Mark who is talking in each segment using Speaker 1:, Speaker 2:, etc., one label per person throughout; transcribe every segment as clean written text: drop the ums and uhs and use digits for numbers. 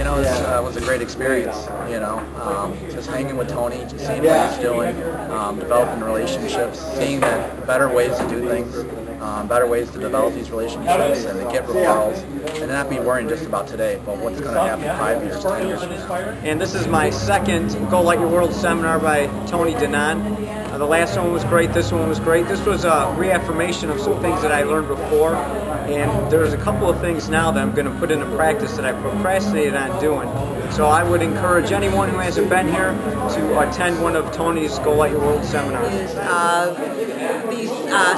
Speaker 1: know, this was a great experience, you know, just hanging with Tony, just seeing what he's doing, developing relationships, seeing that better ways to do things, better ways to develop these relationships and to get referrals, and not be worrying just about today, but what's going to happen 5 years, 10 years from now.
Speaker 2: And this is my second Go Light Your World seminar by Tony Denon. The last one was great, this one was great. This was a reaffirmation of some things that I learned before, and there's a couple of things now that I'm going to put into practice that I procrastinated on doing. So I would encourage anyone who hasn't been here to attend one of Tony's Go Light Your World seminars.
Speaker 3: These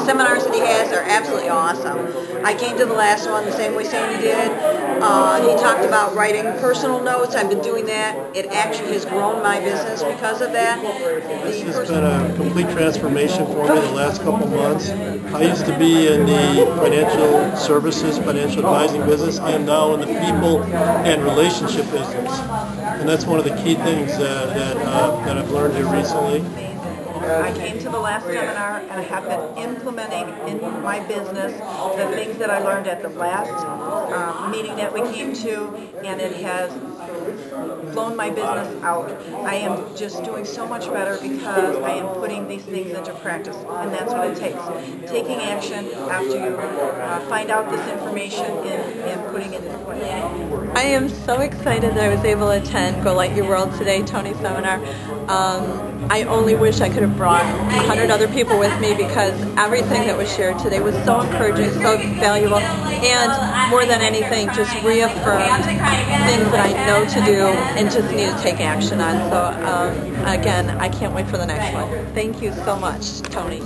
Speaker 3: seminars that he has are absolutely awesome. I came to the last one the same way Sandy did. He talked about writing personal notes. I've been doing that. It actually has grown my business because of that.
Speaker 4: This has been a complete transformation for me the last couple of months. I used to be in the financial services, financial advising business. I am now in the people and relationship business. And that's one of the key things that I've learned here recently.
Speaker 5: I came to the last seminar and I have been implementing in my business the things that I learned at the last meeting that we came to, and it has blown my business out. I am just doing so much better because I am putting these things into practice, and that's what it takes. Taking action after you find out this information and putting it into place.
Speaker 6: I am so excited that I was able to attend Go Light Your World today, Tony's seminar. I only wish I could have brought 100 other people with me because everything that was shared today was so encouraging, so valuable, and more than anything, just reaffirmed things that I know to do and just need to take action on. So again, I can't wait for the next one. Thank you so much, Tony.